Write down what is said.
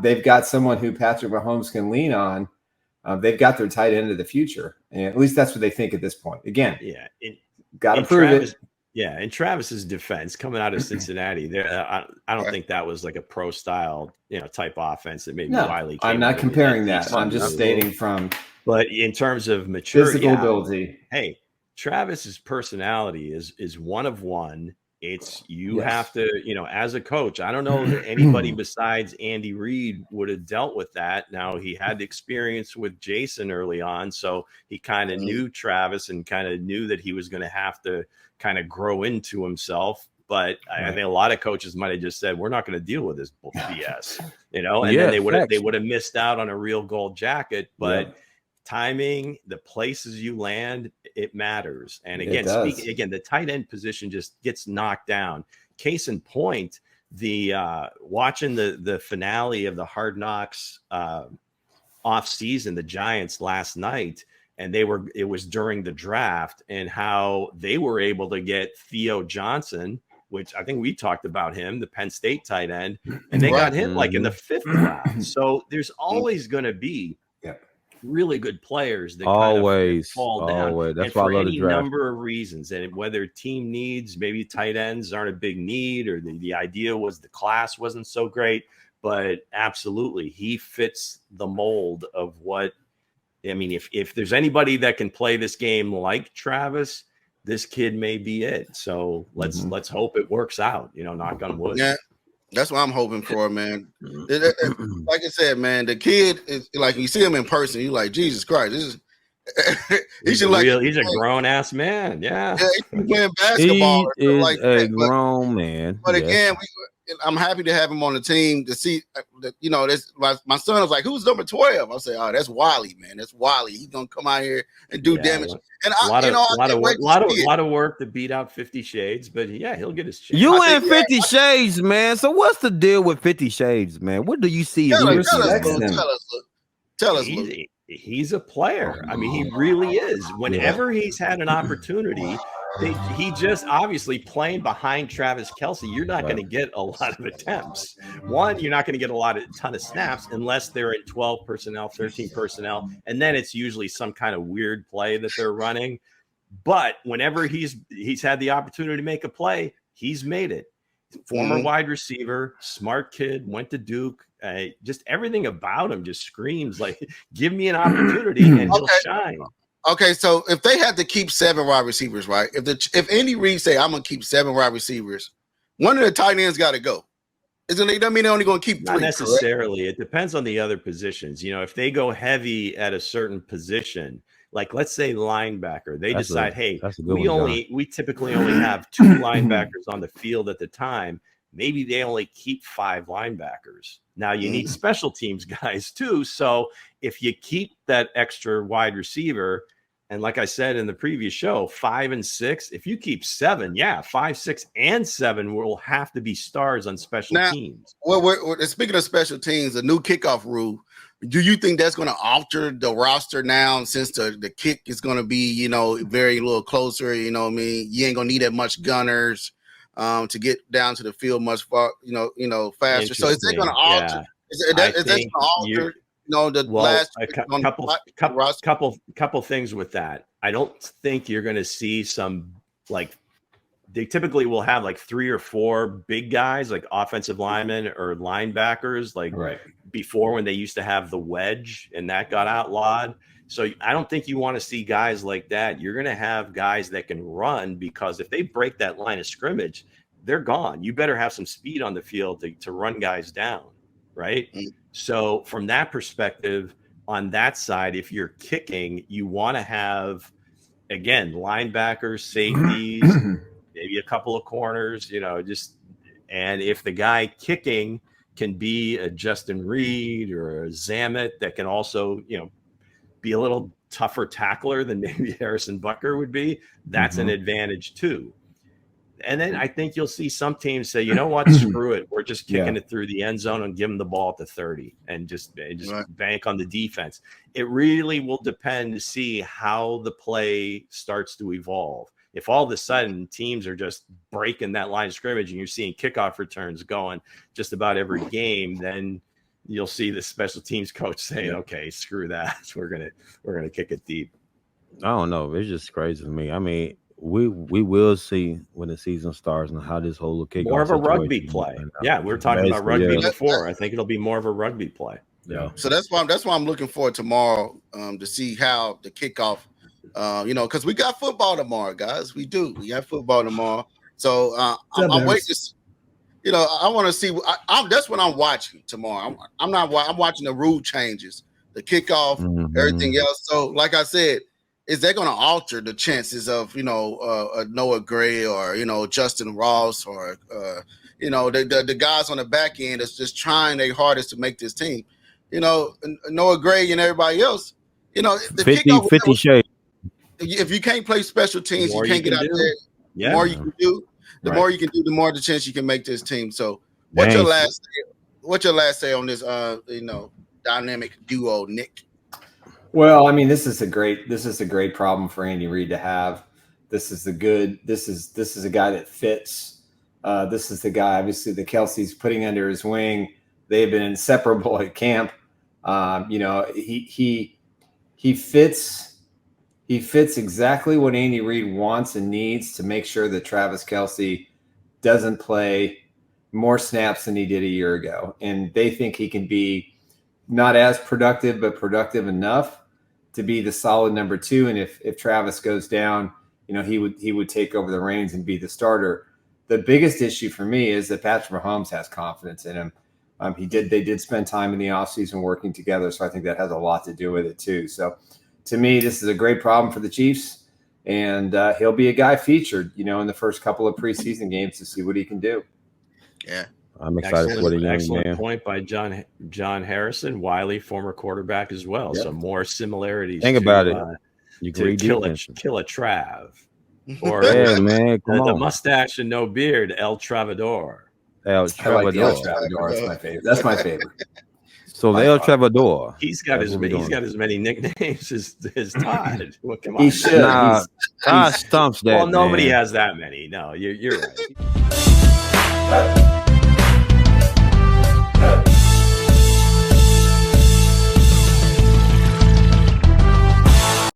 they've got someone who Patrick Mahomes can lean on. They've got their tight end of the future, and at least that's what they think at this point. Again, got to prove it. Yeah, in Travis's defense, coming out of Cincinnati, I don't think that was like a pro style, type offense that maybe Wiley. I'm not comparing that. I'm just stating from. But in terms of maturity, physical ability, hey, Travis's personality is one of one. It's have to, as a coach, I don't know that anybody besides Andy Reid would have dealt with that. Now, he had experience with Jason early on, so he kind of knew Travis and kind of knew that he was going to have to kind of grow into himself. But I think a lot of coaches might have just said, we're not going to deal with this BS, and then they would have missed out on a real gold jacket. But timing, the places you land, it matters. And again, the tight end position just gets knocked down. Case in point, the watching the finale of the Hard Knocks off season, the Giants last night, and it was during the draft, and how they were able to get Theo Johnson, which I think we talked about him, the Penn State tight end, and they got him like in the 5th round. So there's always going to be really good players that always fall down. That's why I love the draft. Number of reasons, and whether team needs, maybe tight ends aren't a big need, or the idea was the class wasn't so great, but absolutely he fits the mold of what. I mean, if there's anybody that can play this game like Travis, this kid may be it. So let's hope it works out. Knock on wood. Yeah. That's what I'm hoping for, man. Like I said, man, the kid is like, you see him in person, you're like, Jesus Christ, this is he's a grown ass man. Yeah, he's playing basketball. He is like a grown man. But again, I'm happy to have him on the team to see. This my son was like, "Who's number 12?" I say, "Oh, that's Wiley, man. That's Wiley. He's gonna come out here and do damage." And a lot of work to beat out 50 Shades, but he'll get his chance. You in 50 Shades, man. So what's the deal with 50 Shades, man? What do you see? Tell us. He's a player. I mean, he really is. Whenever he's had an opportunity, he just obviously playing behind Travis Kelce. You're not going to get a lot of attempts. One, you're not going to get a ton of snaps unless they're in 12 personnel, 13 personnel, and then it's usually some kind of weird play that they're running. But whenever he's had the opportunity to make a play, he's made it. Former wide receiver, smart kid, went to Duke. Just everything about him just screams like, give me an opportunity and he'll shine. Okay, so if they had to keep 7 wide receivers, right? If Andy Reid say, I'm going to keep 7 wide receivers, one of the tight ends got to go. Doesn't mean they're only going to keep 3. Not necessarily. Correct? It depends on the other positions. If they go heavy at a certain position, like let's say linebacker, they decide, we typically only have 2 linebackers on the field at the time. Maybe they only keep 5 linebackers. Now you need special teams guys too. So if you keep that extra wide receiver, and like I said in the previous show, 5 and 6, if you keep 7, 5, 6, and 7 will have to be stars on special teams. Well, we're speaking of special teams, the new kickoff rule. Do you think that's going to alter the roster now, since the kick is going to be, very little closer? You know what I mean? You ain't going to need that much gunners to get down to the field much far, faster. So is that going to alter? Yeah. Is that going to alter? Couple things with that. I don't think you're going to see some they typically will have 3 or 4 big guys like offensive linemen or linebackers before, when they used to have the wedge and that got outlawed. So I don't think you want to see guys like that. You're going to have guys that can run, because if they break that line of scrimmage, they're gone. You better have some speed on the field to run guys down, right? So from that perspective, on that side, if you're kicking, you want to have, again, linebackers, safeties, maybe a couple of corners, and if the guy kicking can be a Justin Reed or a Zamet that can also, be a little tougher tackler than maybe Harrison Butker would be, that's an advantage too. And then I think you'll see some teams say, you know what, screw it. We're just kicking it through the end zone and give them the ball at the 30 and just bank on the defense. It really will depend to see how the play starts to evolve. If all of a sudden teams are just breaking that line of scrimmage and you're seeing kickoff returns going just about every game, then you'll see the special teams coach saying, "Okay, screw that. We're gonna kick it deep." I don't know. It's just crazy to me. I mean, we will see when the season starts and how this whole kickoff more of a rugby play. Yeah, we were talking about rugby before. I think it'll be more of a rugby play. Yeah. So that's why I'm looking forward tomorrow to see how the kickoff. Because we got football tomorrow, guys. We do. We have football tomorrow. So I'm waiting to see, I want to see. That's what I'm watching tomorrow. I'm watching the rule changes, the kickoff, everything else. So, like I said, is that going to alter the chances of Noah Gray or Justin Ross or the guys on the back end that's just trying their hardest to make this team? Noah Gray and everybody else. The 50 shades. If you can't play special teams, you can't get out there. The more you can do, the more you can do, the more the chance you can make this team. So, what's your last say on this dynamic duo, Nick? Well, I mean, this is a great problem for Andy Reid to have. This is a guy that fits. This is the guy, obviously, that Kelsey's putting under his wing. They've been inseparable at camp. He fits. He fits exactly what Andy Reid wants and needs to make sure that Travis Kelce doesn't play more snaps than he did a year ago. And they think he can be not as productive, but productive enough to be the solid number 2. And if Travis goes down, he would take over the reins and be the starter. The biggest issue for me is that Patrick Mahomes has confidence in him. They did spend time in the offseason working together. So I think that has a lot to do with it too. So to me, this is a great problem for the Chiefs, and he'll be a guy featured, in the first couple of preseason games to see what he can do. Yeah, I'm excited for the young man. Excellent point by John Harrison, Wiley, former quarterback as well. Yep. So more similarities. Think about it. You to kill a Trav, or man, come on. The mustache and no beard, El Travador. El Travador. Like El Travador. That's my favorite. That's my favorite. So El Travador. He's got as many nicknames as Todd. Well, come on. He should. Todd stumps that. Well, nobody has that many. No, you're right.